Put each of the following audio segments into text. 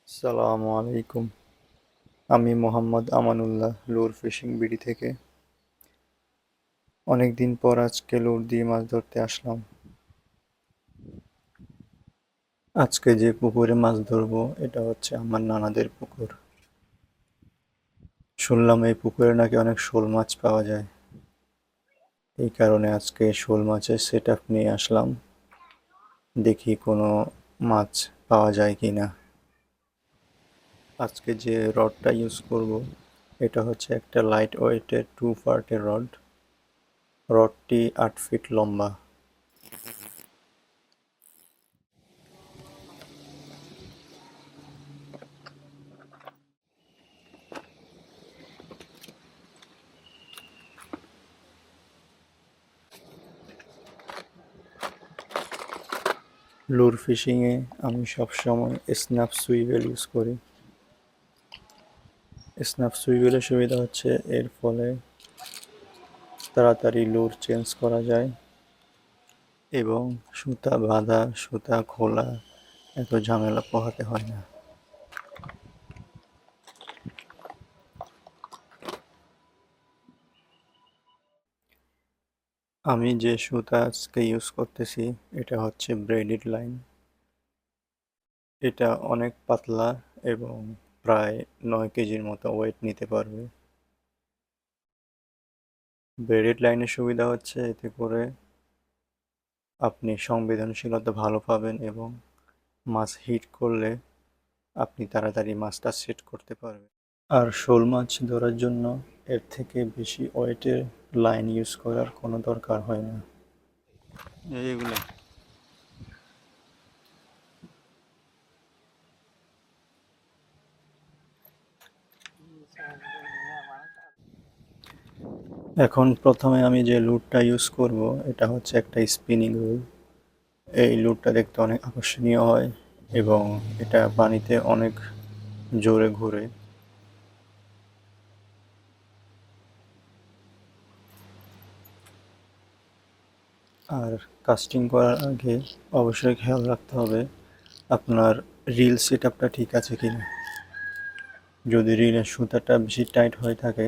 সালামু আলাইকুম। আমি মোহাম্মদ আমানুল্লাহ, লুর ফিশিং বিডি থেকে। অনেকদিন পর আজকে লুর দিয়ে মাছ ধরতে আসলাম। আজকে যে পুকুরে মাছ ধরবো এটা হচ্ছে আমার নানাদের পুকুর। শুনলাম এই পুকুরে নাকি অনেক শোল মাছ পাওয়া যায়। এই কারণে আজকে শোল মাছের সেট আপ নিয়ে আসলাম, দেখি কোনো মাছ পাওয়া যায় কিনা। আজকে যে রডটা ইউজ করব এটা হচ্ছে একটা লাইট ওয়েটের 2 পার্টের রড। রডটি 8 ফিট লম্বা। লুর ফিশিংয়ে আমি সবসময় স্ন্যাপ সুইভেল ইউজ করি। স্ন্যাপ সুইভেলের সুবিধা হচ্ছে এর ফলে তাড়াতাড়ি লুর চেঞ্জ করা যায় এবং সুতা বাঁধা, সুতা খোলা এত ঝামেলা পোহাতে হয় না। আমি যে সুতা আজকে ইউজ করতেছি এটা হচ্ছে ব্রেডেড লাইন। এটা অনেক পাতলা এবং প্রায় 9 কেজির মতো ওয়েট নিতে পারবে। ব্রেডেড লাইনের সুবিধা হচ্ছে এতে করে আপনি সংবেদনশীলতা ভালো পাবেন এবং মাছ হিট করলে আপনি তাড়াতাড়ি মাছটা সেট করতে পারবেন। আর শোল মাছ ধরার জন্য এর থেকে বেশি ওয়েটের লাইন ইউজ করার কোনো দরকার হয় না। এইগুলো এখন প্রথমে আমি যে লুটটা ইউজ করব এটা হচ্ছে একটা স্পিনিং রুল। এই লুটটা দেখতে অনেক আকর্ষণীয় হয় এবং এটা পানিতে অনেক জোরে ঘুরে। আর কাস্টিং করার আগে অবশ্যই খেয়াল রাখতে হবে আপনার রিল সেট আপটা ঠিক আছে কিনা। যদি রিলের সুতাটা বেশি টাইট হয়ে থাকে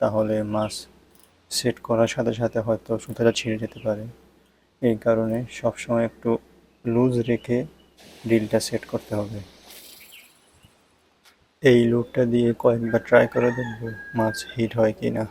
তাহলে মাছ সেট করার সাথে সাথে হয়তো সুতাটা ছিঁড়ে যেতে পারে। এই কারণে সবসময় একটু লুজ রেখে রিলটা সেট করতে হবে। এই লুটটা দিয়ে কয়েকবার ট্রাই করে দেখব মাছ হিট হয় কিনা।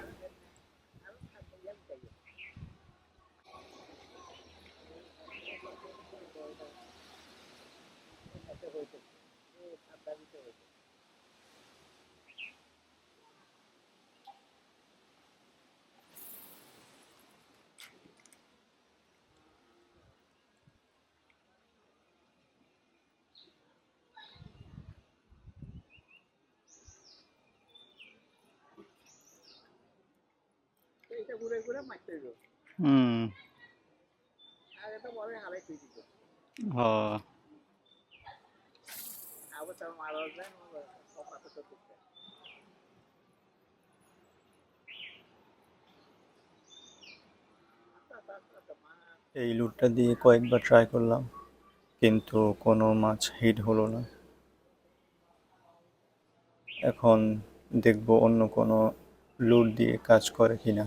হুম। হ এই লুটটা দিয়ে কয়েকবার ট্রাই করলাম কিন্তু কোনো মাছ হিট হলো না। এখন দেখব অন্য কোনো লুট দিয়ে কাজ করে কিনা।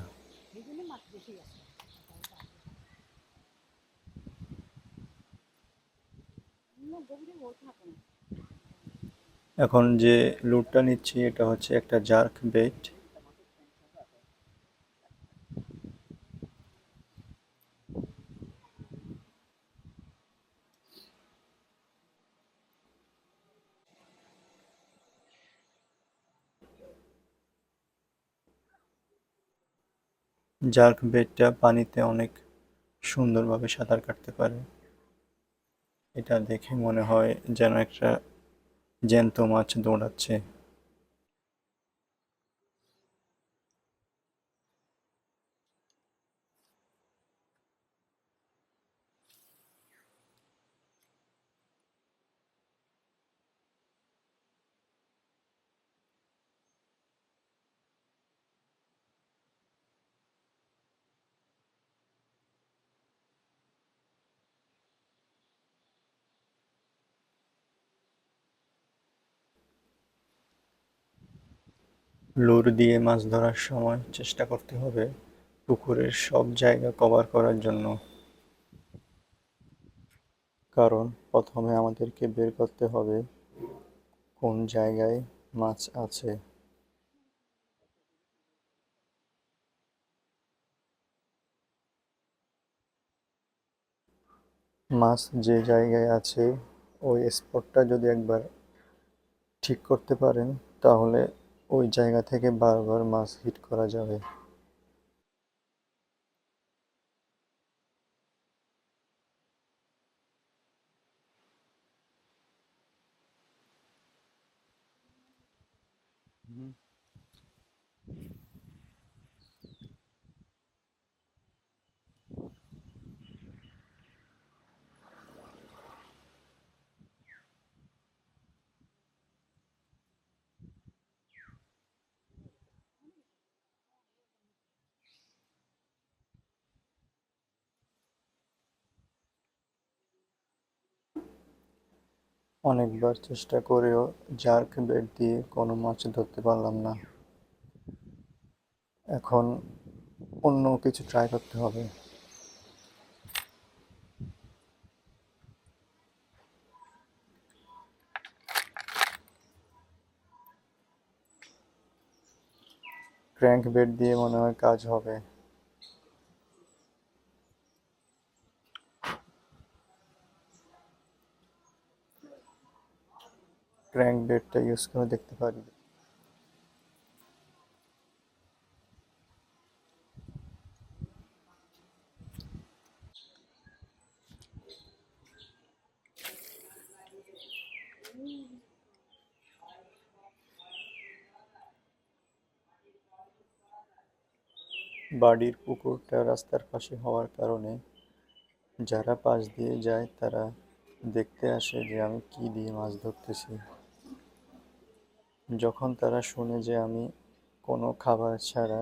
এখন যে লুটটা নিচ্ছি এটা হচ্ছে একটা জার্ক বেট। জার্ক বেটটা পানিতে অনেক সুন্দরভাবে সাঁতার কাটতে পারে। এটা দেখে মনে হয় যেন একটা জ্যান্ত মাছ দৌড়াচ্ছে। লুর দিয়ে মাছ ধরার সময় চেষ্টা করতে হবে পুকুরের সব জায়গা কভার করার জন্য, কারণ প্রথমে আমাদেরকে বের করতে হবে কোন জায়গায় মাছ আছে। মাছ যে জায়গায় আছে ওই স্পটটা যদি একবার ঠিক করতে পারেন তাহলে ওই জায়গা থেকে বারবার মাছ হিট করা যাবে। অনেকবার চেষ্টা করেও জার্ক বেট দিয়ে কোনো মাছ ধরতে পারলাম না। এখন অন্য কিছু ট্রাই করতে হবে। ক্র্যাঙ্ক বেট দিয়ে মনে হয় কাজ হবে। ক্র্যাঙ্ক বেটটা ইউজ করে দেখতে পারি। বাড়ির পুকুরটা রাস্তার পাশে হওয়ার কারণে যারা পাশ দিয়ে যায় তারা দেখতে আসে যে আমি কি দিয়ে মাছ ধরতেছি। যখন তারা শুনে যে আমি কোনো খাবার ছাড়া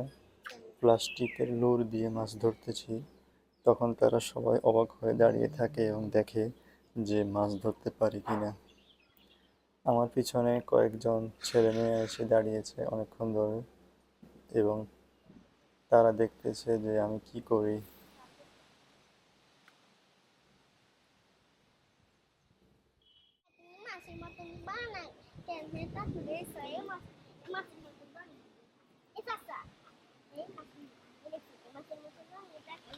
প্লাস্টিকের লুর দিয়ে মাছ ধরতেছি, তখন তারা সবাই অবাক হয়ে দাঁড়িয়ে থাকে এবং দেখে যে মাছ ধরতে পারি কিনা। আমার পিছনে কয়েকজন ছেলে মেয়ে এসে দাঁড়িয়েছে অনেকক্ষণ ধরে এবং তারা দেখতেছে যে আমি কি করি। মাছের মতন বানায় ক্যামেরাটা তুলে সয়ে মাছের মতন বানায় এই চাচা এই মাছের মতন বানায় দেখেন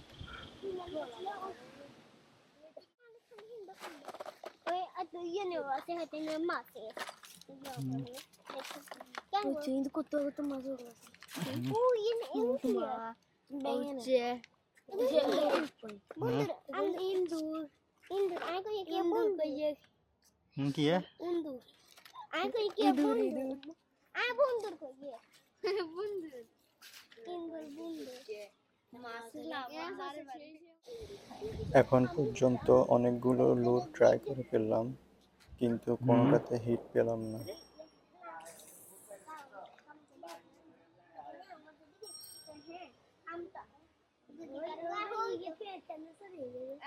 ওই এত ইয়ে নেওয়া আছে হাতে নিয়ে মাছে কিন্তু কত কত মাছ আছে ও ইয়ে হচ্ছে বন্ধুর ইন্দুর ইন্দুর আই কই কি বন্ধুর কি है বন্ধুর আই কই কি বন্ধুর আই বন্ধুর কই বন্ধুর ইন্দুর বন্ধুর মাছ লাভ এখন পর্যন্ত অনেকগুলো লুর ট্রাই করে ফেললাম কিন্তু কোনোটাতে হিট পেলাম না।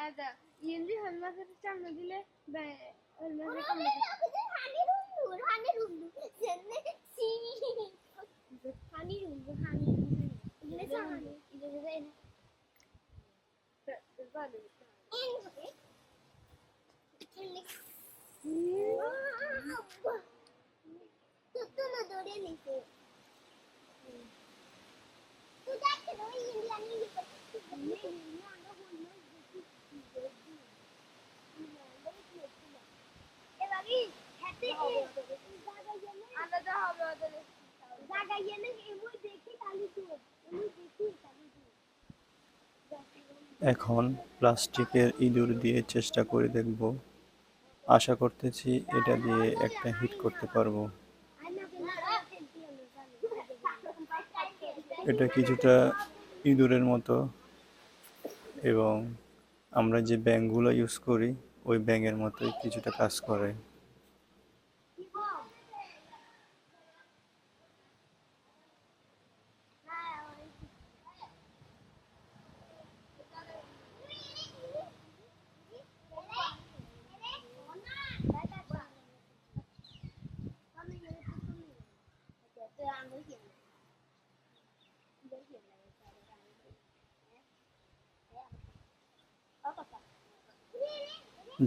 আচ্ছা ইন্দি হলমাসের সামনে দিলে এখন প্লাস্টিকের ইঁদুর দিয়ে চেষ্টা করে দেখব, আশা করতেছি এটা দিয়ে একটা হিট করতে পারবো। এটা কিছুটা ইঁদুরের মতো এবং আমরা যে ব্যাঙগুলো ইউজ করি ওই ব্যাঙের মতোই কিছুটা কাজ করে।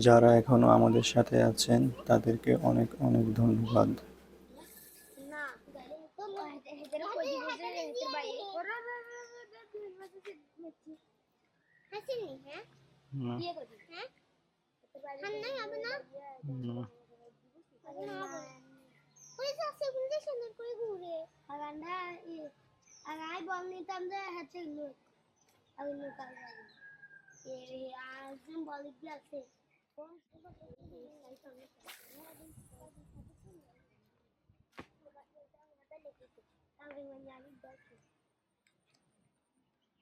যারা এখনো আমাদের সাথে আছেন তাদেরকে অনেক অনেক ধন্যবাদ। না তো হেদের কই দিবছে হেদের বাই হাসিনি হ্যাঁ না, বিয়ে করবি হ্যাঁ হান্নাই হবে না না। ওই সাসে গুলো সুন্দর করে ঘুরে আগান্ডা আর আই বল নিতাম যে হচ্ছে লোক আর লোক আর বল আছে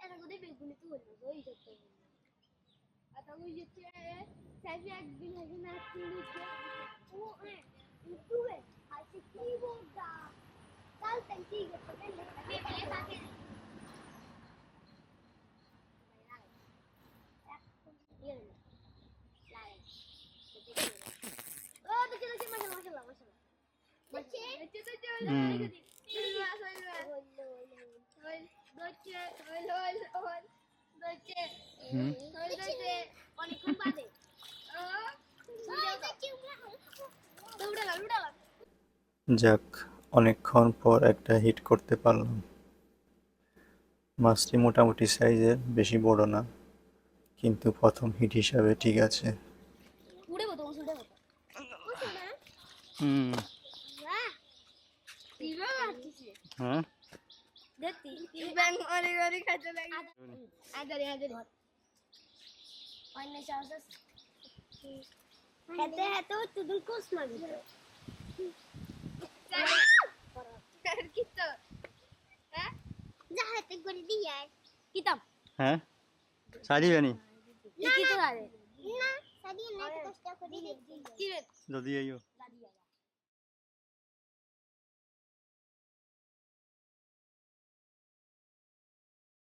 Era ko din gunito wala so ito. At ako yung sabi agin agin na tuloy ko. Oo ito ay si keyboard da. Kal tanti ko pagka le sa akin. Oh, betul masalah. হুম। অনেকক্ষণ বাদে যাক, অনেকক্ষণ পর একটা hit করতে পারলাম। মাছটি মোটামুটি সাইজের, বেশি বড় না, কিন্তু প্রথম হিট হিসাবে ঠিক আছে। উড়ে বতো উড়ে বতো হুম। বাহ দিবা মারতিছে হ্যাঁ। দেখতি ব্যাং অনেক অনেক খাইতে লাগে আদারে অন্য চান্সেস হেতে হেতে তুই কোস মাগি কিতো হ্যাঁ যা হেতে করে দিয়ে কিতাম হ্যাঁ, সারিবেনি কিতো আরে না সাদি না কষ্ট করে দেখি কি রে যদি আইও।